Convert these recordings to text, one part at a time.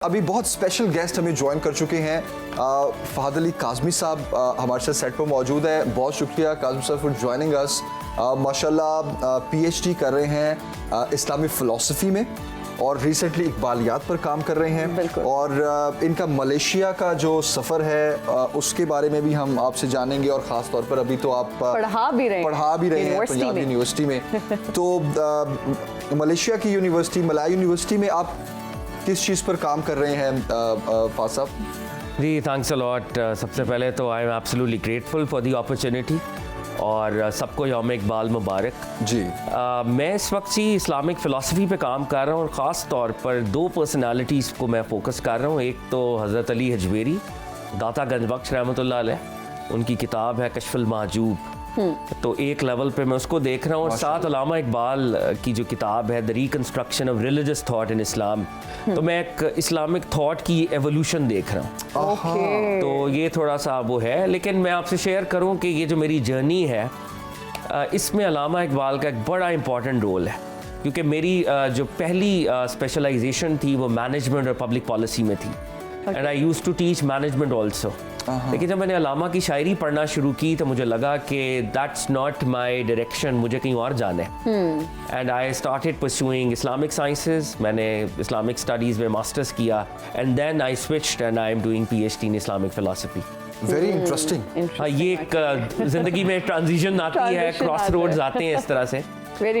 अभी बहुत special guest हमें ज्वाइन कर चुके हैं फहद अली काज़मी साहब हमारे साथ सेट पर मौजूद है। बहुत शुक्रिया काज़मी साहब फॉर ज्वाइनिंग अस। माशाल्लाह पीएचडी कर रहे हैं इस्लामिक फ़िलासफ़ी में और रिसेंटली इकबालियात पर काम कर रहे हैं और इनका मलेशिया का जो सफ़र है उसके बारे में भी हम आपसे जानेंगे और ख़ास तौर पर अभी तो आप पढ़ा भी रहे हैं पंजाब यूनिवर्सिटी में। तो मलेशिया की यूनिवर्सिटी मलाया यूनिवर्सिटी में आप किस चीज़ पर काम कर रहे हैं फाज साहब? जी थैंक्स अ लॉट। सबसे पहले तो I am absolutely grateful for the opportunity और सबको यौम इकबाल मुबारक जी। मैं इस वक्त ही इस्लामिक फ़िलासफ़ी पे काम कर रहा हूँ और ख़ास तौर पर दो पर्सनालिटीज़ को मैं फ़ोकस कर रहा हूँ। एक तो हज़रत अली हजवेरी दाता गंजबख्श रहमतुल्लाह अलैह, उनकी किताब है कश्फुल महजूब, तो एक लेवल पे मैं उसको देख रहा हूँ और साथ अल्लामा इकबाल की जो किताब है the reconstruction of religious thought in Islam, तो मैं एक इस्लामिक थॉट की एवोल्यूशन देख रहा हूँ। तो ये थोड़ा सा वो है, लेकिन मैं आपसे शेयर करूँ कि ये जो मेरी जर्नी है इसमें अल्लामा इकबाल का एक बड़ा इंपॉर्टेंट रोल है, क्योंकि मेरी जो पहली स्पेशलाइजेशन थी वो मैनेजमेंट और पब्लिक पॉलिसी में थी and I used to teach management also. लेकिन जब मैंने अल्लामा की शायरी पढ़ना शुरू की तो मुझे लगा कि दैट्स नॉट माय डायरेक्शन, मुझे कहीं और जाना है। And I started pursuing Islamic sciences, मैंने इस्लामिक स्टडीज़ में मास्टर्स किया and then I switched and I am doing PhD in Islamic philosophy. Very interesting. ये एक ज़िंदगी में ट्रांजिशन आती है, क्रॉस रोड्स आते हैं इस तरह से।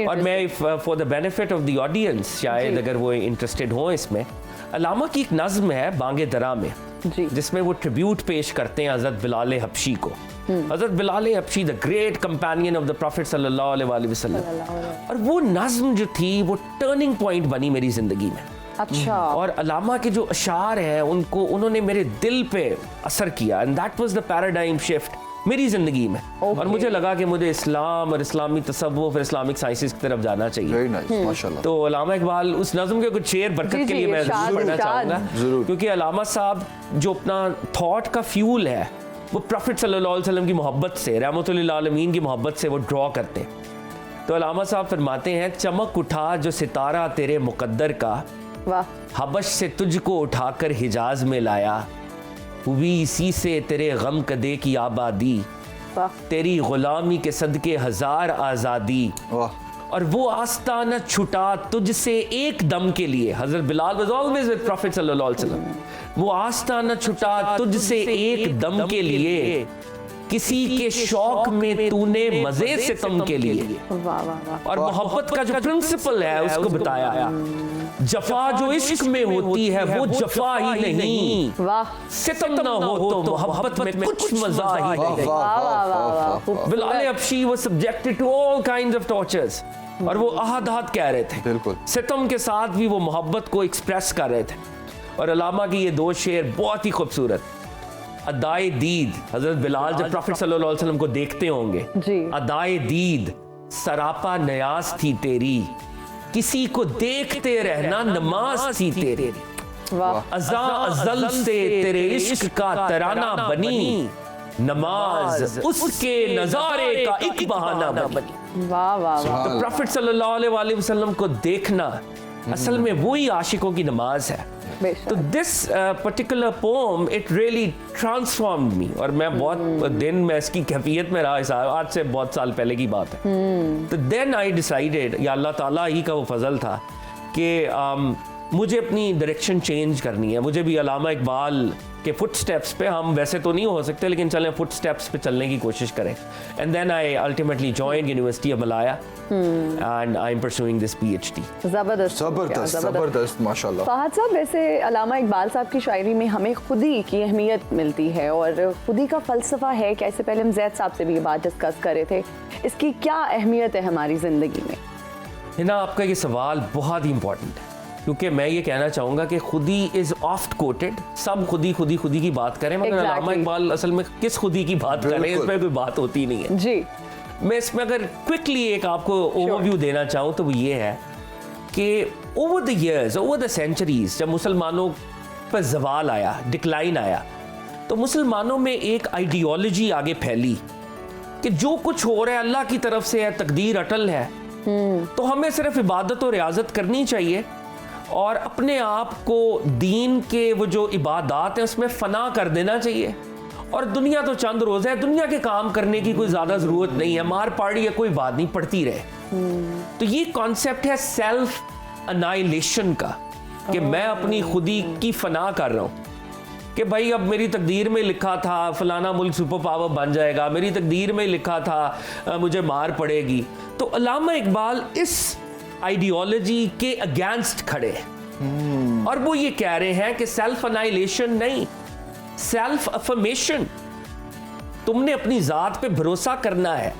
और मैं for the benefit of the audience, शायद अगर वो इंटरेस्टेड हो इसमें, अल्लामा की एक नज़्म है बांगे दरा में जिसमें वो ट्रिब्यूट पेश करते हैं हज़रत बिलाल हबशी को। हज़रत Bilal Habashi the great companion of the prophet सल्लल्लाहु अलैहि वसल्लम, और वो नज़्म जो थी वो टर्निंग पॉइंट बनी मेरी ज़िंदगी में। अच्छा। और अल्लामा के जो अशार हैं उन्होंने मेरे दिल पे असर किया and that was the paradigm shift मेरी ज़िंदगी में। और मुझे लगा कि मुझे इस्लाम और इस्लामी तसव्वुफ और इस्लामिक साइंसेस की तरफ जाना चाहिए। Very nice, माशाल्लाह। तो अल्लामा इकबाल उस नज़्म के कुछ शेर बरकत के लिए मैं पढ़ना चाहूँगा, क्योंकि अल्लामा साहब जो अपना थॉट का फ्यूल है वो प्रॉफिट सल्लल्लाहु अलैहि वसल्लम की मोहब्बत से, रहमतुल लिल आलमीन की मोहब्बत से वो ड्रॉ करते हैं। तो अल्लामा साहब फरमाते हैं, चमक उठा जो सितारा तेरे मुकद्दर का, हबश से तुझको उठाकर हिजाज में लाया, हुई इसी से तेरे गम कदे की आबादी, तेरी गुलामी के सदके हजार आज़ादी, और वो आस्ताना छुटा तुझसे एक दम के लिए। हज़रत Bilal was always with profit सल्लल्लाहु अलैहि वसल्लम। वो आस्ताना छुटा तुझसे एक दम के लिए, किसी के शौक में तूने मजे से तम के लिए। और मोहब्बत का जो प्रिंसिपल है उसको बताया, जफा जो इश्क में होती है वो जफा ही नहीं, सितम ना हो तो मोहब्बत में कुछ मजा ही नहीं। Bilal Habashi was subjected to all kinds of tortures और वो आहद कह रहे थे, बिल्कुल सितम के साथ भी वो मोहब्बत को एक्सप्रेस कर रहे थे। और अल्लामा की ये दो शेर बहुत ही खूबसूरत। अदाए दीद, हजरत बिलाल जब प्रॉफिट सल्लल्लाहु अलैहि वसल्लम को देखते होंगे, अदाए दीद सरापा नयाज थी तेरी, किसी को देखते रहना नमाज थी तेरी, अज़ा अज़ल से तेरे इश्क का तराना बनी, नमाज उसके नजारे का एक बहाना बनी। तो प्रॉफिट सल्लल्लाहु अलैहि वसल्लम को देखना असल में वही आशिकों की नमाज है। तो this particular poem it really transformed me, और मैं बहुत दिन में इसकी कैफियत में रहा, आज से बहुत साल पहले की बात है। तो देन आई डिसाइडेड, या अल्लाह ताला ही का वो फजल था कि मुझे अपनी डायरेक्शन चेंज करनी है। मुझे भी अल्लामा इकबाल के फुटस्टेप्स पे, हम वैसे तो नहीं हो सकते लेकिन चलें फुटस्टेप्स पे चलने की कोशिश करें। And then I ultimately joined University of Malaya and I am pursuing this PhD. जबरदस्त माशाल्लाह। फहद साहब, वैसे अल्लामा इकबाल साहब की शायरी में हमें खुदी की अहमियत मिलती है और खुदी का फ़लसफ़ा है क्या? इससे पहले हम जैद साहब से भी ये बात डिस्कस कर रहे थे, इसकी क्या अहमियत है हमारी ज़िंदगी में? ना, आपका ये सवाल बहुत ही इंपॉर्टेंट है, क्योंकि मैं ये कहना चाहूँगा कि खुदी इज़ ऑफ्ट कोटेड, सब खुदी की बात करें, मगर अल्लामा इकबाल असल में किस खुदी की बात कर रहे हैं इसमें कोई बात होती नहीं है जी। मैं इसमें अगर क्विकली एक आपको ओवरव्यू देना चाहूँ तो वो ये है कि over the years, over the centuries, जब मुसलमानों पर जवाल आया, डिक्लाइन आया, तो मुसलमानों में एक आइडियोलॉजी आगे फैली कि जो कुछ हो रहा है अल्लाह की तरफ से है, तकदीर अटल है, तो हमें सिर्फ इबादत और रियाजत करनी चाहिए और अपने आप को दीन के वो जो इबादत है उसमें फना कर देना चाहिए। और दुनिया तो चंद रोज है, दुनिया के काम करने की कोई ज्यादा जरूरत नहीं है, मार पाड़ी या कोई बात नहीं, पड़ती रहे। तो ये कॉन्सेप्ट है सेल्फ अनाइलेशन का, कि मैं अपनी खुदी की फना कर रहा हूं कि भाई अब मेरी तकदीर में लिखा था फलाना मुल्क सुपर पावर बन जाएगा, मेरी तकदीर में लिखा था मुझे मार पड़ेगी। तो अल्लामा इकबाल इस आइडियोलॉजी के अगेंस्ट खड़े और वो ये कह रहे हैं कि सेल्फ अनाइलेशन नहीं, सेल्फ अफर्मेशन। तुमने अपनी जात पे भरोसा करना है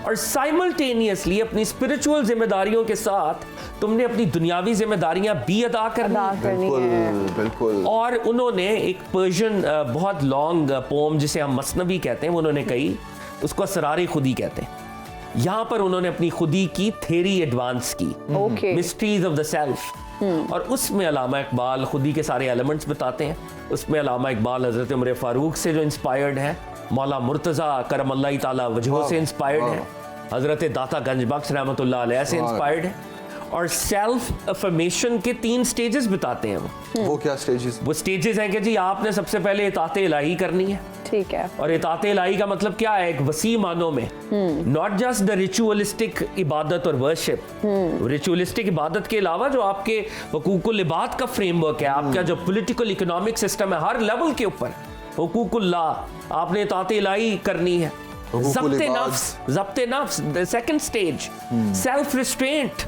और साइमल्टेनियसली अपनी स्पिरिचुअल जिम्मेदारियों के साथ तुमने अपनी दुनियावी जिम्मेदारियां भी अदा करनी है। बिल्कुल। और उन्होंने एक पर्शियन बहुत लॉन्ग पोम जिसे हम मसनवी कहते हैं वो उन्होंने कही, उसको असरार खुदी कहते हैं। यहाँ पर उन्होंने अपनी खुदी की थ्योरी एडवांस की, मिस्ट्रीज ऑफ द सेल्फ, और उसमें अल्लामा इकबाल खुदी के सारे एलिमेंट्स बताते हैं। उसमें अल्लामा इकबाल हजरत उमर फारूक से जो इंस्पायर्ड है, मौला मुर्तज़ा करमल्लाहु ताला वजहू से इंस्पायर्ड है, हजरत दाता गंज बख्श रहमतुल्लाह अलैह से इंस्पायर्ड है। और सेल्फ अफर्मेशन के 3 स्टेजेस बताते हैं वो क्या स्टेजेस? वो स्टेजेस हैं कि जी आपने सबसे पहले इताअत इलाही करनी है। ठीक है। और इताअत इलाही का मतलब क्या है? एक वसी मानों में, नॉट जस्ट द रिचुअलिस्टिक इबादत और वर्शिप, रिचुअलिस्टिक इबादत के अलावा जो आपके हुकूकुल इबाद का फ्रेमवर्क है, आपका जो पॉलिटिकल इकोनॉमिक सिस्टम है, हर लेवल के ऊपर हुकूकुल्लाह आपने इताअत इलाही करनी है। ज़ब्ते नफ्स the second stage, self restraint,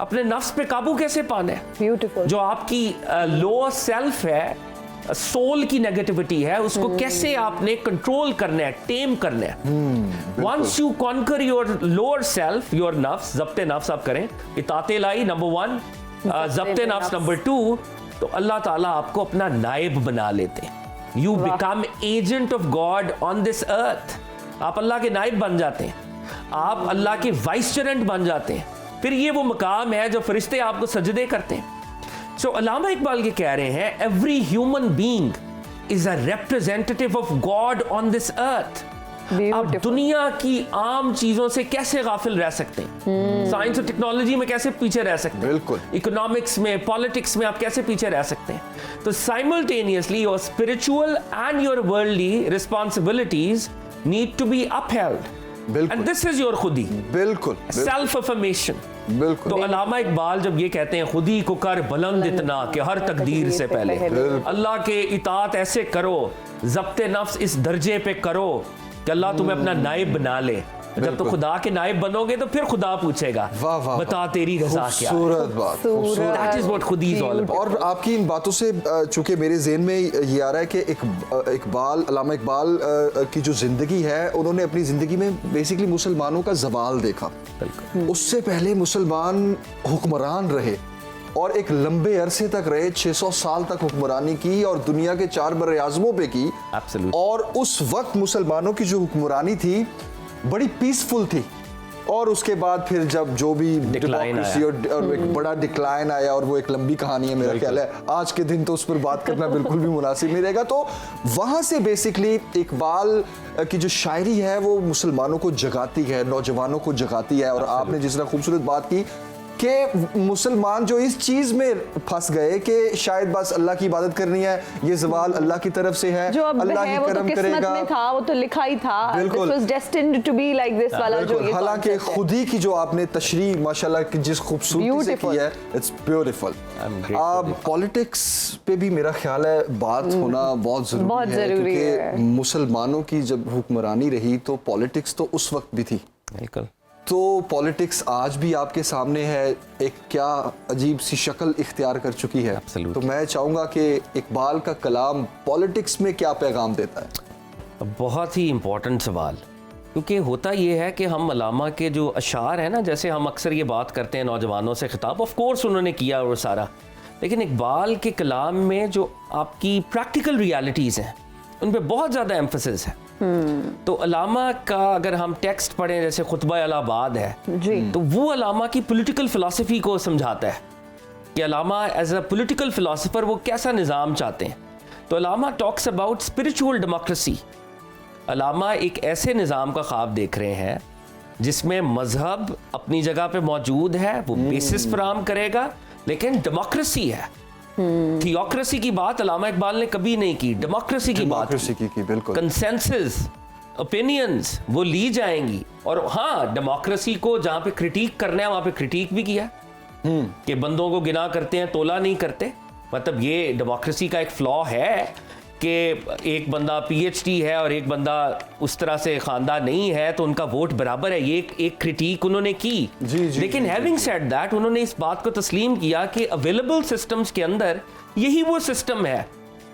अपने नफ्स पे काबू कैसे पाना है। ब्यूटीफुल। जो आपकी लोअर सेल्फ है, सोल की नेगेटिविटी है, उसको कैसे आपने कंट्रोल करना है, टेम करना है। Once you conquer your lower self, your नफ्स, ज़ब्ते नफ्स आप करें, इताअत इलाही नंबर 1, ज़ब्ते नफ्स नंबर 2, तो अल्लाह ताला आपको अपना नायब बना लेते हैं। You become agent of God on this earth. आप अल्लाह के नायब बन जाते हैं, आप अल्लाह के वाइसरेंट बन जाते हैं। फिर ये वो मकाम है जो फरिश्ते आपको सजदे करते हैं। सो अल्लामा इकबाल ये कह रहे हैं, every human being is a representative of God on this earth. आप दुनिया की आम चीजों से कैसे गाफिल रह सकते हैं? साइंस और टेक्नोलॉजी में कैसे पीछे रह सकते हैं? बिल्कुल। इकोनॉमिक्स में, पॉलिटिक्स में आप कैसे पीछे रह सकते हैं? तो simultaneously your spiritual and your worldly responsibilities need to be upheld. And this is your खुदी। बिल्कुल। Self affirmation. बिल्कुल। तो अल्लामा इकबाल जब ये कहते हैं खुदी को कर बुलंद इतना कि हर तकदीर से पहले अल्लाह के इताअत ऐसे करो, ज़ब्ते नफ्स इस दर्जे पे करो कि अल्लाह तुम्हें अपना नायब बना ले। जब तो खुदा के नायब बनोगे तो फिर खुदा पूछेगा, बता तेरी रज़ा क्या है। खूबसूरत बात। That is what खुदी is all about। और आपकी इन बातों से चूंकि मेरे ज़हन में ये आ रहा है कि इकबाल, अल्लामा इकबाल की जो ज़िंदगी है, उन्होंने अपनी ज़िंदगी में बेसिकली मुसलमानों का ज़वाल देखा। उससे पहले मुसलमान हुक्मरान रहे और एक लंबे अरसे तक रहे, 600 साल तक हुक्मरानी की और दुनिया के 4 बर्र-ए-आज़मों पे की। और उस वक्त मुसलमानों की जो हुक्मरानी थी बड़ी पीसफुल थी। और उसके बाद फिर जब जो भी डेमोक्रेसी और एक बड़ा डिक्लाइन आया, और वो एक लंबी कहानी है, मेरा ख्याल है आज के दिन तो उस पर बात करना बिल्कुल भी मुनासिब नहीं रहेगा। तो वहाँ से बेसिकली इकबाल की जो शायरी है वो मुसलमानों को जगाती है, नौजवानों को जगाती है। और आपने जिस तरह खूबसूरत बात की कि मुसलमान जो इस चीज में फंस गए कि शायद बस अल्लाह की इबादत करनी है, ये ज़वाल अल्लाह की तरफ से है, जो अब अल्लाह है, ही करम करेगा। में था, वो तो लिखा ही था। बिल्कुल। This was destined to be like this वाला जो ये हालांकि खुदी की जो आपने तशरीह माशाल्लाह की जिस खूबसूरती से की है, इट्स ब्यूटीफुल। पॉलिटिक्स पे भी मेरा ख्याल है बात होना बहुत जरूरी है, क्योंकि मुसलमानों की जब हुक्मरानी रही तो पॉलिटिक्स तो उस वक्त भी थी। बिल्कुल। तो पॉलिटिक्स आज भी आपके सामने है, एक क्या अजीब सी शक्ल इख्तियार कर चुकी है। तो मैं चाहूँगा कि इकबाल का कलाम पॉलिटिक्स में क्या पैगाम देता है? बहुत ही इम्पोर्टेंट सवाल, क्योंकि होता ये है कि हम अल्लामा के जो अशार है ना, जैसे हम अक्सर ये बात करते हैं नौजवानों से खिताब, ऑफ कोर्स उन्होंने किया वो सारा, लेकिन इकबाल के कलाम में जो आपकी प्रैक्टिकल रियलिटीज़ हैं उन पर बहुत ज़्यादा एम्फसिस है। तो अल्लामा का अगर हम टेक्स्ट पढ़ें, जैसे खुतबा इलाहाबाद है जी, तो वो अल्लामा की पॉलिटिकल फ़िलासफ़ी को समझाता है कि अल्लामा एज अ पॉलिटिकल फ़िलासफ़र वो कैसा निज़ाम चाहते हैं। तो अल्लामा टॉक्स अबाउट स्पिरिचुअल डेमोक्रेसी। अल्लामा एक ऐसे निज़ाम का ख्वाब देख रहे हैं जिसमें मज़हब अपनी जगह पे मौजूद है, वो बेसिस फराहम करेगा, लेकिन डेमोक्रेसी है। थियोक्रेसी की बात अल्लामा इकबाल ने कभी नहीं की, डेमोक्रेसी की बात की बिल्कुल। कंसेंसस ओपिनियंस वो ली जाएंगी। और हाँ, डेमोक्रेसी को जहां पे क्रिटिक करना है वहां पे क्रिटिक भी किया कि बंदों को गिना करते हैं, तोला नहीं करते। मतलब ये डेमोक्रेसी का एक फ्लॉ है कि एक बंदा पीएचडी है और एक बंदा उस तरह से खानदान नहीं है तो उनका वोट बराबर है, ये एक क्रिटिक उन्होंने की। लेकिन हैविंग सेड दैट, उन्होंने इस बात को तस्लीम किया कि अवेलेबल सिस्टम्स के अंदर यही वो सिस्टम है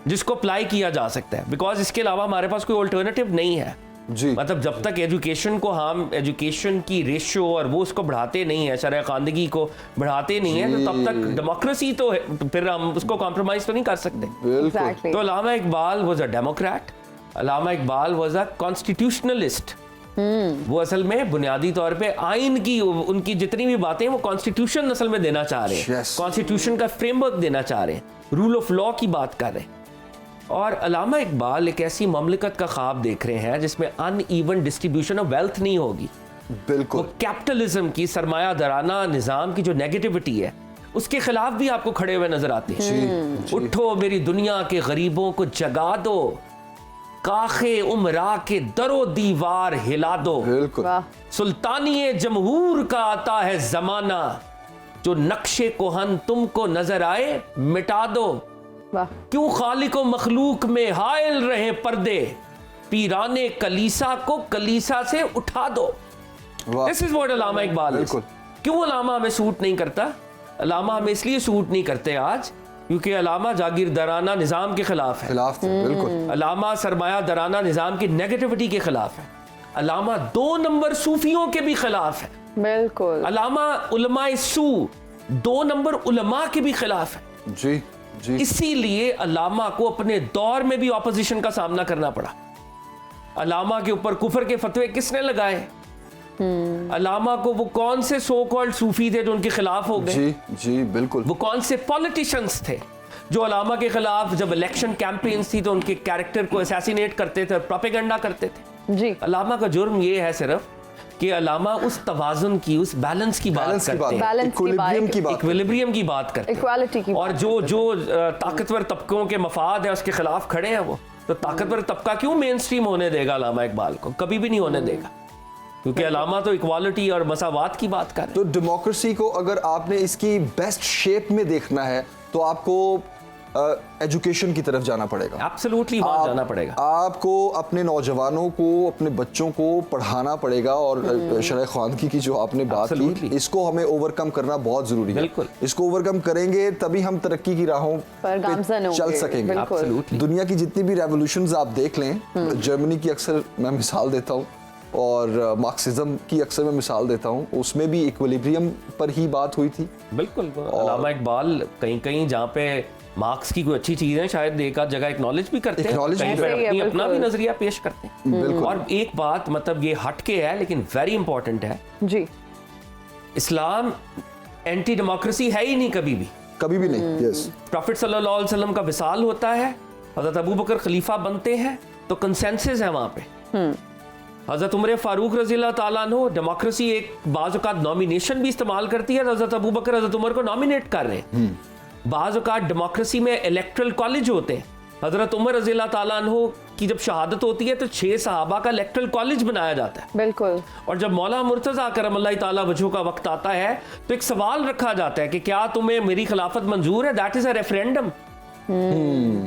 जिसको अप्लाई किया जा सकता है, बिकॉज इसके अलावा हमारे पास कोई ऑल्टरनेटिव नहीं है। जी। मतलब जब तक एजुकेशन को हम एजुकेशन की रेशियो और वो उसको बढ़ाते नहीं है, शरह खानदगी को बढ़ाते नहीं है, तो तब तक डेमोक्रेसी तो फिर हम उसको कॉम्प्रोमाइज तो नहीं कर सकते। Exactly. तो Allama Iqbal was a democrat, Allama Iqbal was a constitutionalist. वो असल में बुनियादी तौर पे आइन की उनकी जितनी भी बातें वो कॉन्स्टिट्यूशन असल में देना चाह रहे हैं, Yes. कॉन्स्टिट्यूशन का फ्रेमवर्क देना चाह रहे हैं, रूल ऑफ लॉ की बात कर रहे हैं। और अल्लामा इकबाल एक ऐसी ममलिकत का ख्वाब देख रहे हैं जिसमें अनइवन डिस्ट्रीब्यूशन ऑफ वेल्थ नहीं होगी। वो बिल्कुल। कैपिटलिज्म की सरमाया दराना निजाम की जो नेगेटिविटी है उसके खिलाफ भी आपको खड़े हुए नजर आते हैं। उठो मेरी दुनिया के गरीबों को जगा दो, काखे उमरा के दरो दीवार हिला दो। बिल्कुल। सुल्तानी जमहूर का आता है जमाना, जो नक्शे कोहन तुमको नजर आए मिटा दो। क्यों खालिक मखलूक में हायल रहे पर्दे, पीराने कलीसा को कलीसा से उठा दो। This is what Allama Iqbal is. क्यों अल्लामा हमें सूट नहीं करता? अल्लामा हमें इसलिए सूट नहीं करते आज क्योंकि अल्लामा जागीरदाराना निजाम के खिलाफ है, बिल्कुल। अल्लामा सरमाया दराना निजाम की नेगेटिविटी के खिलाफ है, अल्लामा 2 नंबर सूफियों के भी खिलाफ है, बिल्कुल। अल्लामा उलमाए सू 2 नंबर उलमा के भी खिलाफ है। जी जी। इसीलिए अल्लामा को अपने दौर में भी ऑपोजिशन का सामना करना पड़ा। अल्लामा के ऊपर कुफर के फतवे किसने लगाए? अल्लामा को वो कौन से सो कॉल्ड सूफी थे जो उनके खिलाफ हो गए? जी जी बिल्कुल। वो कौन से पॉलिटिशियंस थे जो अल्लामा के खिलाफ जब इलेक्शन कैंपेन्स थी तो उनके कैरेक्टर को असैसिनेट करते थे, प्रोपेगेंडा करते थे? जी। अल्लामा का जुर्म ये है सिर्फ कि अल्लामा उस तवाजुन की, उस बैलेंस की बात करते हैं, इक्विलिब्रियम की बात करते हैं, इक्वालिटी की। और जो ताकतवर तबकों के मफाद है उसके खिलाफ खड़े हैं वो। तो ताकतवर तबका क्यों मेन स्ट्रीम होने देगा अल्लामा इकबाल को? कभी भी नहीं होने देगा, क्योंकि अल्लामा तो इक्वालिटी और मसावात की बात कर रहे हैं। तो डेमोक्रेसी को अगर आपने इसकी बेस्ट शेप में देखना है तो आपको एजुकेशन की तरफ जाना पड़ेगा। एब्सोल्युटली वहां जाना पड़ेगा। आपको अपने नौजवानों को, अपने बच्चों को पढ़ाना पड़ेगा और शरह ख़वानगी की जो आपने बात की, इसको हमें ओवरकम करना बहुत जरूरी है। बिल्कुल। इसको ओवरकम करेंगे तभी हम तरक्की की राहों पर गामज़न चल सकेंगे। एब्सोल्युटली। दुनिया की जितनी भी रेवोल्यूशंस आप देख लें, जर्मनी की अक्सर मैं मिसाल देता हूँ और मार्क्सिज्म की अक्सर मैं मिसाल देता हूँ, उसमें भी इक्विलिब्रियम पर ही बात हुई थी। बिल्कुल। अल्लामा इकबाल कहीं कहीं जहाँ पे मार्क्स की कोई अच्छी चीज है शायद एक आध जगह एक्नॉलेज भी करते हैं, कहीं पे अपना भी नजरिया पेश करते हैं। और एक बात मतलब ये हटके है लेकिन वेरी इंपॉर्टेंट है जी, इस्लाम एंटी डेमोक्रेसी है ही नहीं, कभी भी नहीं। यस। प्रॉफिट सल्लल्लाहु अलैहि वसल्लम का विसाल होता है, हजरत अबू बकर खलीफा बनते हैं तो कंसेंसस है वहां पे। हजरत उमर फारूक रज़ी अल्लाह ताला अन्हु, डेमोक्रेसी एक बाज़ औक़ात नॉमिनेशन भी इस्तेमाल करती है, हजरत अबू बकर हजरत उमर को नॉमिनेट कर रहे हैं। बाज़ औक़ात डेमोक्रेसी में इलेक्ट्रल कॉलेज होते हैं, हजरत उमर रज़ी अल्लाह ताला अन्हु की जब शहादत होती है तो 6 सहाबा का इलेक्ट्रल कॉलेज बनाया जाता है। बिल्कुल। और जब मौला मुर्तज़ा करमल्लाहु ताला वजहू का वक्त आता है तो एक सवाल रखा जाता है कि क्या तुम्हें मेरी खिलाफत मंजूर है? That is a referendum.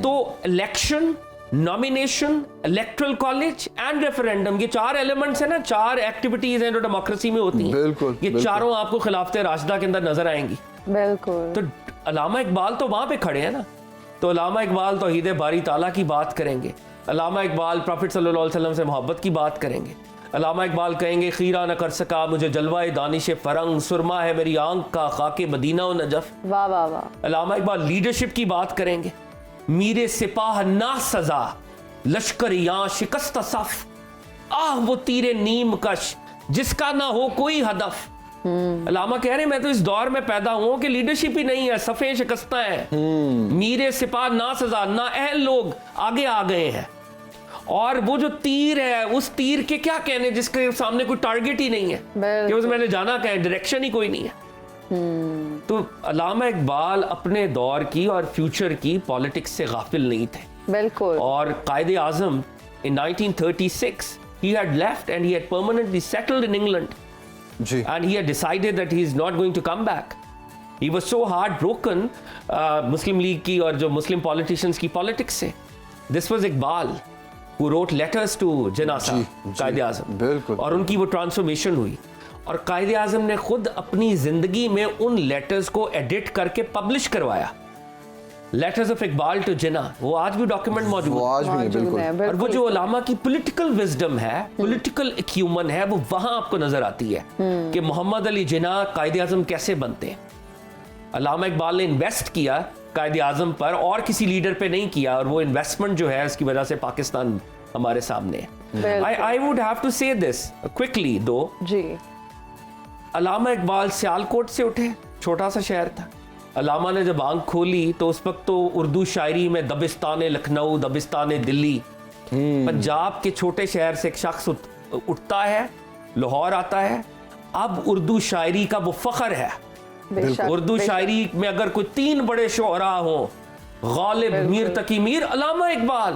तो election, nomination, electoral college and referendum, ये 4 एलिमेंट्स है ना, 4 एक्टिविटीज हैं जो डेमोक्रेसी में होती हैं। बिल्कुल, ये बिल्कुल। चारों आपको खिलाफत राशिदा के अंदर नजर आएंगी। बिल्कुल। तो अल्लामा इकबाल तो वहां पे खड़े हैं ना, तो अल्लामा इकबाल तौहीद बारी ताला की बात करेंगे, अल्लामा इकबाल प्रॉफिट सल्लल्लाहु अलैहि वसल्लम से मोहब्बत की बात करेंगे, अल्लामा इकबाल कहेंगे खीरा न कर सका मुझे जलवाए दानिश फरंग, सुरमा है मेरी आंख का खाके मदीना व नजफ। वाह वाह वाह। अल्लामा इकबाल लीडरशिप की बात करेंगे, मीरे सिपाह ना सजा लश्कर या शिकस्त सफ, आह वो तीरे नीम कश जिसका ना हो कोई हदफ। अल्लामा कह रहे हैं मैं तो इस दौर में पैदा हुआ कि लीडरशिप ही नहीं है, सफ़े शिकस्ता है, मीरे सिपाह ना सजा, ना अहल लोग आगे आ गए हैं, और वो जो तीर है उस तीर के क्या कहने जिसके सामने कोई टारगेट ही नहीं है कि उस मैंने जाना कहें, डायरेक्शन ही कोई नहीं है। तो अल्लामा इकबाल अपने दौर की और फ्यूचर की पॉलिटिक्स से गाफिल नहीं थे। बिल्कुल। और कायदे आजम in 1936 he had left and he had permanently settled in England ji and he had decided that he is not going to come back. He was so heartbroken Muslim League की और जो Muslim politicians की politics से. This was Iqbal who wrote letters to Jinnah साहब कायदे आजम, बिल्कुल। और उनकी वो ट्रांसफॉर्मेशन हुई और कायदे आजम ने खुद अपनी जिंदगी में उन लेटर्स को एडिट करके पब्लिश करवाया। लेटर्स ऑफ इकबाल टू जिन्ना, वो आज भी डॉक्यूमेंट मौजूद वो है। आज भी है, बिल्कुल। और वो जो उलामा की पॉलिटिकल विजडम है, पॉलिटिकल एक्यूमन है, वो वहां आपको नजर आती है कि मोहम्मद अली जिन्ना कायदे आजम कैसे बनते हैं। अल्लामा इकबाल ने इन्वेस्ट किया कायदे आजम पर और किसी लीडर पे नहीं किया, और वो इन्वेस्टमेंट जो है उसकी वजह से पाकिस्तान हमारे सामने है। आई वुड हैव टू से दिस क्विकली दो जी। अल्लामा इकबाल सियालकोट से उठे, छोटा सा शहर था। अल्लामा ने जब आंख खोली तो उस वक्त तो उर्दू शायरी में दबिस्तान लखनऊ, दबिस्तान दिल्ली, पंजाब के छोटे शहर से एक शख्स उठता है, लाहौर आता है। अब उर्दू शायरी का वो फख्र है। उर्दू शायरी में अगर कोई 3 बड़े शोरा हो, गालिब, मीर तकी मीर, अल्लामा इकबाल,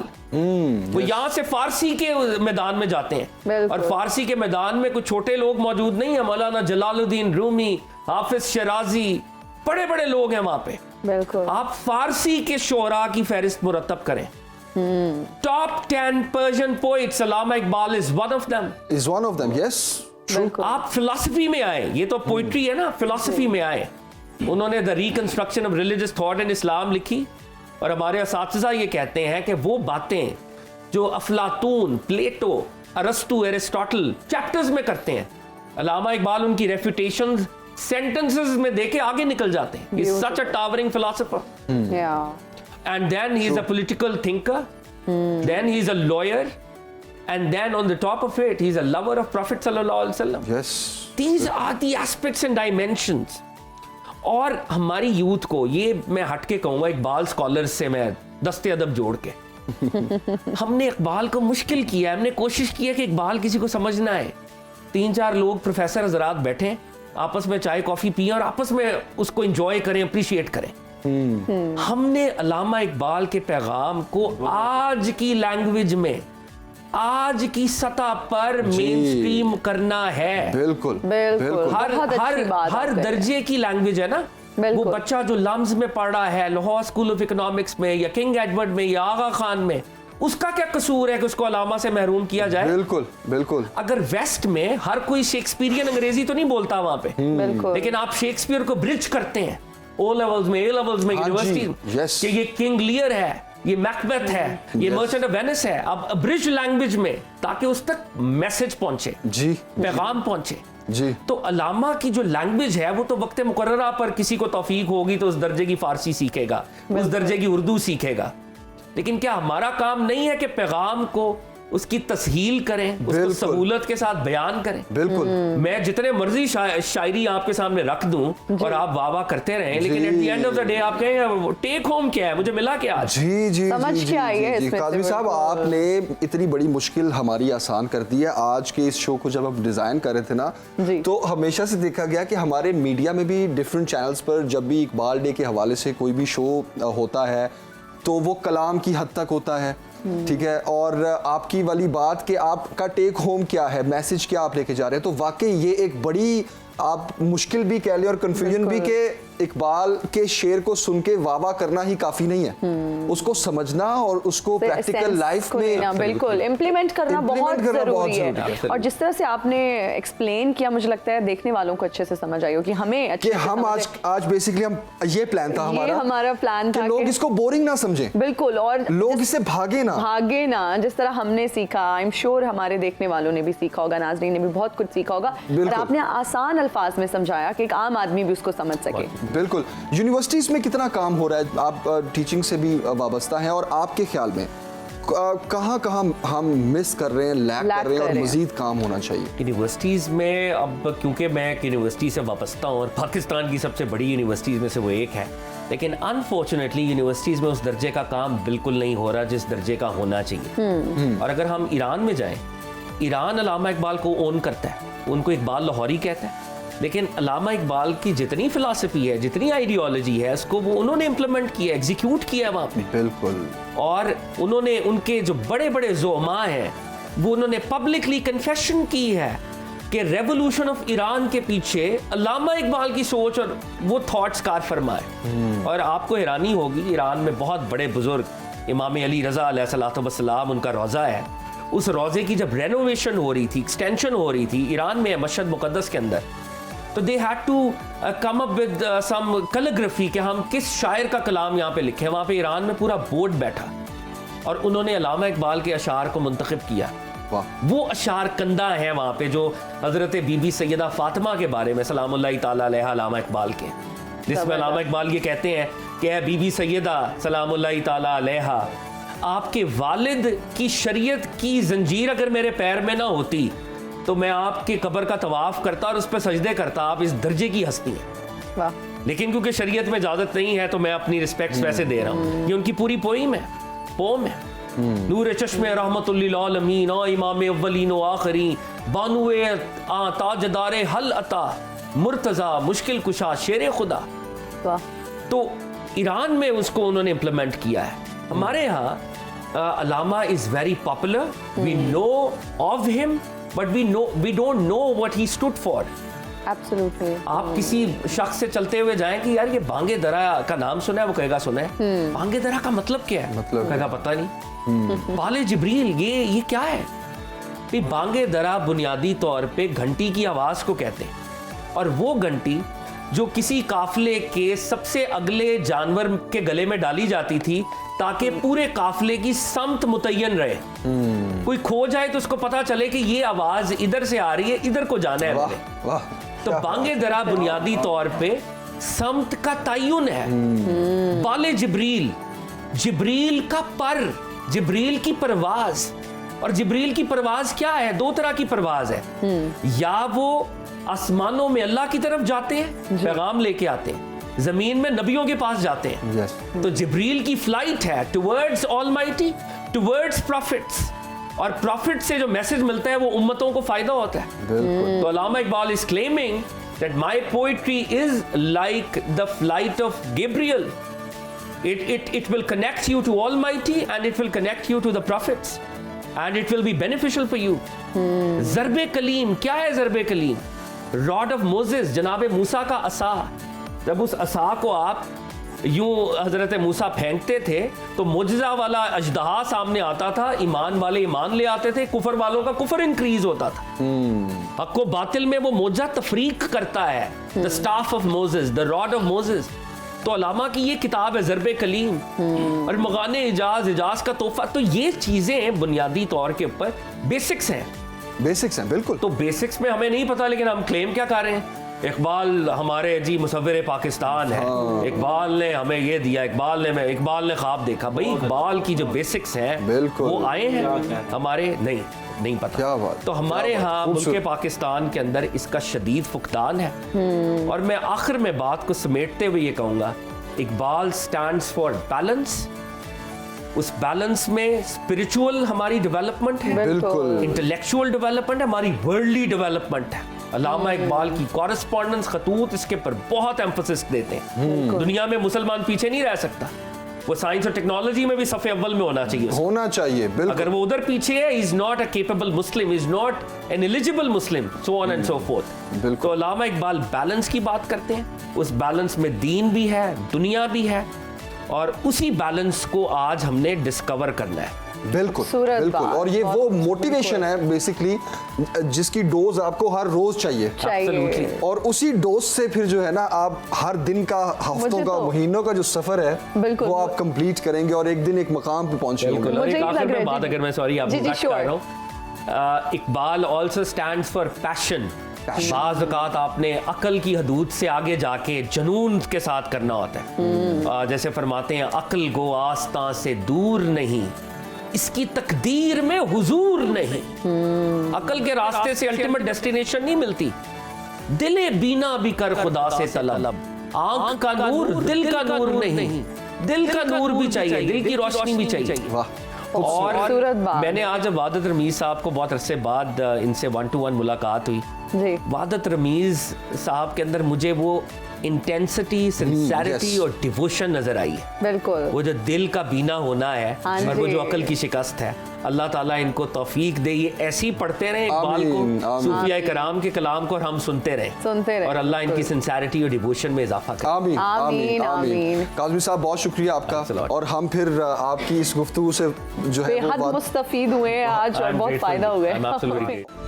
वो यहाँ से फारसी के मैदान में जाते हैं। और फारसी के मैदान में कुछ छोटे लोग मौजूद नहीं है, मौलाना जलालुद्दीन रूमी, हाफिज शराजी, बड़े बड़े लोग हैं वहां पे। बिल्कुल। आप फारसी के शोरा की फहरिस्त मुरतब करें, top 10 Persian poets, Allama Iqbal is one of them. Yes. आप फिलॉसफी में आए, ये तो पोइट्री है ना, फिलॉसफी में आए। उन्होंने the reconstruction of religious thought in Islam लिखी, और हमारे असातिज़ा ये कहते हैं कि वो बातें जो अफलातून, प्लेटो, अरस्तु, एरिस्टोटल चैप्टर्स में करते हैं, अल्लामा इकबाल उनकी रेफ्यूटेशंस सेंटेंसेस में देके आगे निकल जाते हैं। He is such a towering philosopher. And then he is a political thinker. Then he is a lawyer. And then on the top of it, he is a lover of Prophet sallallahu alaihi wasallam. Yes. These are the aspects and dimensions. और हमारी youth को, ये मैं हटके कहूंगा Iqbal scholars से मैं दस्ते अदब जोड़ के हमने इकबाल को मुश्किल किया, हमने कोशिश की है कि इकबाल किसी को समझना है। 3-4 लोग प्रोफेसर हजरात बैठे, आपस में चाय कॉफी पिए और आपस में उसको एंजॉय करें, अप्रिशिएट करें। हमने अल्लामा इकबाल के पैगाम को आज की लैंग्वेज में, आज की सतह पर मेन स्ट्रीम करना है। बिल्कुल बिल्कुल। हर दर्जे की लैंग्वेज है ना। वो बच्चा जो लम्स में पढ़ रहा है, लाहौर स्कूल ऑफ इकोनॉमिक्स में या किंग एडवर्ड में या आगा खान में, उसका क्या कसूर है कि उसको अलामा से महरूम किया जाए? बिल्कुल बिल्कुल। अगर वेस्ट में हर कोई शेक्सपियरियन अंग्रेजी तो नहीं बोलता वहां पे, लेकिन आप शेक्सपियर को ब्रिज करते हैं ओ लेवल्स में, ए लेवल्स में, यूनिवर्सिटी, ये किंग लियर है, ये मैकबेथ है, ये मर्चेंट ऑफ वेनिस है। अब ब्रिज लैंग्वेज में, ताकि उस तक मैसेज पहुंचे, जी, पैगाम पहुंचे जी। तो अलामा की जो लैंग्वेज है वो तो वक्त मुकर्ररा पर किसी को तौफीक होगी तो उस दर्जे की फारसी सीखेगा, उस दर्जे की उर्दू सीखेगा। लेकिन क्या हमारा काम नहीं है कि पैगाम को उसकी तस्हील करें, उसको सहूलत के साथ बयान करें? बिल्कुल। मैं जितने मर्जी शायरी आपके सामने रख दूं और आप वाह वाह करते रहें, लेकिन at the end of the day आप कहें टेक होम क्या है, मुझे मिला क्या? जी जी समझ क्या आई है इसमें? काज़मी साहब, आपने इतनी बड़ी मुश्किल हमारी आसान कर दी है। आज के इस शो को जब आप डिजाइन कर रहे थे ना, तो हमेशा से देखा गया कि हमारे मीडिया में भी डिफरेंट चैनल्स पर जब भी इकबाल डे के हवाले से कोई भी शो होता है तो वो कलाम की हद तक होता है, ठीक है। और आपकी वाली बात कि आपका टेक होम क्या है, मैसेज क्या आप लेके जा रहे हैं, तो वाकई ये एक बड़ी आप मुश्किल भी कह लें और कंफ्यूजन भी कि इकबाल के शेर को सुन के वाह करना ही काफी नहीं है, उसको समझना और उसको प्रैक्टिकल लाइफ में बिल्कुल इम्प्लीमेंट करना बहुत जरूरी है। और जिस तरह से आपने एक्सप्लेन किया, मुझे लगता है देखने वालों को अच्छे से समझ आई हो कि हमें अच्छे से हम आज बेसिकली हम ये प्लान था हमारा प्लान था कि लोग इसको बोरिंग ना समझें, बिल्कुल, और लोग इससे भागे ना। जिस तरह हमने सीखा, आई एम श्योर हमारे देखने वालों ने भी सीखा होगा, नाज़रीन ने भी बहुत कुछ सीखा होगा, और आपने आसान अल्फाज में समझाया कि एक आम आदमी भी उसको समझ सके। बिल्कुल। यूनिवर्सिटीज में कितना काम हो रहा है, आप टीचिंग से भी वाबस्ता हैं, और आपके ख्याल में कहाँ हम मिस कर रहे हैं, लैक कर रहे हैं और मजीद काम होना चाहिए यूनिवर्सिटीज़ में? अब क्योंकि मैं यूनिवर्सिटी से वाबस्ता हूँ और पाकिस्तान की सबसे बड़ी यूनिवर्सिटीज़ में से वो एक है, लेकिन अनफॉर्चुनेटली यूनिवर्सिटीज़ में उस दर्जे का काम बिल्कुल नहीं हो रहा जिस दर्जे का होना चाहिए। और अगर हम ईरान में जाएं, ईरान अल्लामा इकबाल को ओन करता है, उनको इकबाल लाहौरी कहता है, लेकिन अल्लामा इकबाल की जितनी फिलॉसफी है, जितनी आइडियोलॉजी है, उसको वो उन्होंने इम्प्लीमेंट किया, एग्जीक्यूट किया है वहाँ पे। बिल्कुल। और उन्होंने उनके जो बड़े बड़े ज़ुअमा हैं वो उन्होंने पब्लिकली कन्फेशन की है कि रेवोल्यूशन ऑफ ईरान के पीछे अल्लामा इकबाल की सोच और वो थॉट्स कार फरमाए। और आपको हैरानी होगी, ईरान में बहुत बड़े बुजुर्ग इमाम अली रज़ा अलैहिस्सलातु वस्सलाम उनका रोज़ा है, उस रोज़े की जब रेनोवेशन हो रही थी, एक्सटेंशन हो रही थी ईरान में मशहद मुक़द्दस के अंदर, तो they had to come up with some calligraphy कि हम किस शायर का कलाम यहाँ पे लिखें। वहाँ पे ईरान में पूरा बोर्ड बैठा और उन्होंने अल्लामा इकबाल के अशार को मुंतखब किया। वो अशार कंदा हैं वहाँ पे जो हज़रत बीबी सैयदा फातिमा के बारे में सलामुल्लाहि ताला अलैहा अल्लामा इकबाल के, जिसमें अल्लामा इकबाल ये कहते हैं कि ऐ बीबी सैयदा सलामुल्लाहि ताला अलैहा, आपके वालिद की शरीयत की जंजीर अगर मेरे पैर में ना होती तो मैं आपकी कब्र का तवाफ करता और उस पर सजदे करता। आप इस दर्जे की हस्ती हैं, लेकिन क्योंकि शरीयत में इजाजत नहीं है तो मैं अपनी रिस्पेक्ट वैसे दे रहा हूँ। ये उनकी पूरी पोम है। नूर चश्मे रहमतुल लिल आलमीन इमाम अव्वलीन व आखिरीन बानुए ताजदारे हल अता मुर्तजा मुश्किल कुशा शेर खुदा। तो ईरान में उसको उन्होंने इम्प्लीमेंट किया है। हमारे यहाँ Allama is very popular, we know of him but we don't know what he stood for. Absolutely. आप किसी शख्स से चलते हुए जाएं कि यार ये बांगे दरा का नाम सुना है, वो कहेगा सुना है। बांगे दरा का मतलब क्या है? मतलब कहेगा पता नहीं। बाले जिब्रील ये क्या है? भी बांगे दरा बुनियादी तौर पे घंटी की आवाज को कहते हैं, और वो घंटी जो किसी काफले के सबसे अगले जानवर के गले में डाली जाती थी ताकि पूरे काफले की समत मुतय्यन रहे। कोई खो जाए तो उसको पता चले कि ये आवाज इधर से आ रही है, इधर को जाना है। वाह, वाह, तो बांगे दरा बुनियादी तौर पे समत का तयन है। बाले जिब्रील, जिब्रील का पर, जिब्रील की परवाज। और जिब्रील की परवाज क्या है? दो तरह की परवाज है, या वो आसमानों में अल्लाह की तरफ जाते हैं, पैगाम लेके आते हैं, जमीन में नबियों के पास जाते हैं। तो जिब्रील की फ्लाइट है टुवर्ड्स ऑलमाइटी, टुवर्ड्स प्रॉफिट्स, और प्रॉफिट से जो मैसेज मिलता है वो उम्मतों को फायदा होता है। तो Allama Iqbal is claiming that my poetry is like the flight of Gabriel. It will connect you to Almighty and it will connect you to the prophets and it will be beneficial for you. Zarbe Kalim क्या है? Zarbe Kalim rod of Moses, जनाब Musa का असा। जब उस असा को आप यूं हजरत मूसा फेंकते थे तो मुजजा वाला अजदहा सामने आता था, ईमान वाले ईमान ले आते थे, कुफर वालों का कुफर इंक्रीज होता था। हक को बातिल में वो मुजजा तफरीक करता है। The staff of Moses, the rod of Moses. तो अलामा की ये किताब है ज़रबे कलीम, और मगाने इजाज, इजाज का तोहफा। तो ये चीजें बुनियादी तौर के ऊपर बेसिक्स हैं। बिल्कुल। तो बेसिक्स में हमें नहीं पता, लेकिन हम क्लेम क्या कर रहे हैं? इकबाल हमारे जी मुसव्विर पाकिस्तान है। इकबाल ने हमें ये दिया, इकबाल ने ख्वाब देखा। भाई इकबाल की जो बेसिक्स हैं वो आए हैं हमारे नहीं पता। क्या बात। तो हमारे यहाँ मुल्क पाकिस्तान के अंदर इसका शदीद फुकदान है। और मैं आखिर में बात को समेटते हुए ये कहूँगा, इकबाल स्टैंड्स फॉर बैलेंस। उस बैलेंस में स्पिरिचुअल हमारी डेवलपमेंट है, बिल्कुल, इंटेलेक्चुअल डेवलपमेंट है, हमारी वर्ल्डली डेवलपमेंट है। अल्लामा इकबाल की कॉरेस्पॉन्डेंस खतूत इसके पर बहुत एम्फोसिस देते हैं। दुनिया में मुसलमान पीछे नहीं रह सकता, वो साइंस और टेक्नोलॉजी में भी सफ़े अव्वल में होना चाहिए। बिल्कुल। अगर वो उधर पीछे है, is not a capable Muslim, is not an eligible Muslim, so on and so fourth. तो अल्लामा इकबाल बैलेंस की बात करते हैं। उस बैलेंस में दीन भी है, दुनिया भी है, और उसी बैलेंस को आज हमने डिस्कवर करना है। बिल्कुल। और ये वो मोटिवेशन है बेसिकली जिसकी डोज आपको हर रोज चाहिए। और उसी डोज से फिर जो है ना, आप हर दिन का, हफ्तों का, महीनों का जो सफर है वो आप कंप्लीट करेंगे और एक दिन एक मकाम पे पहुंचेंगे। Iqbal also stands for passion. बाज़ औक़ात आपने अकल की हदूद से आगे जाके जनून के साथ करना होता है। जैसे फरमाते हैं, अकल गो आस्तां से दूर नहीं, इसकी तकदीर में हुजूर नहीं। अकल के रास्ते से अल्टीमेट डेस्टिनेशन नहीं मिलती। दिले बीना भी कर खुदा से तलब, आंख का नूर दिल का नूर नहीं, दिल का नूर भी चाहिए, दिल की रोशनी भी चाहिए। और खूबसूरत बात। मैंने आज वहादत रमीज साहब को बहुत अरसे बाद इनसे 1-to-1 मुलाकात हुई। जी वहादत रमीज साहब के अंदर मुझे वो इंटेंसिटी, सिंसेरिटी yes. और डिवोशन नजर आई है। बिल्कुल वो जो दिल का बीना होना है हाँ और वो जी। जो अकल की शिकस्त है, अल्लाह ताला इनको तौफीक दे, ये ऐसे ही पढ़ते रहे इकबाल को, आमीन, आमीन। सूफिया कराम के कलाम को, और हम सुनते रहे और अल्लाह इनकी सिंसेरिटी और डिवोशन में इजाफा करे। आमीन आमीन, आमीन आमीन। आमीन। काज़मी साहब बहुत शुक्रिया आपका, Thanks a lot. और हम फिर आपकी इस गुफ्तगू से जो है बेहद वो मुस्तफीद हुए हैं आज और I'm बहुत grateful. फायदा हुआ है I'm absolutely grateful.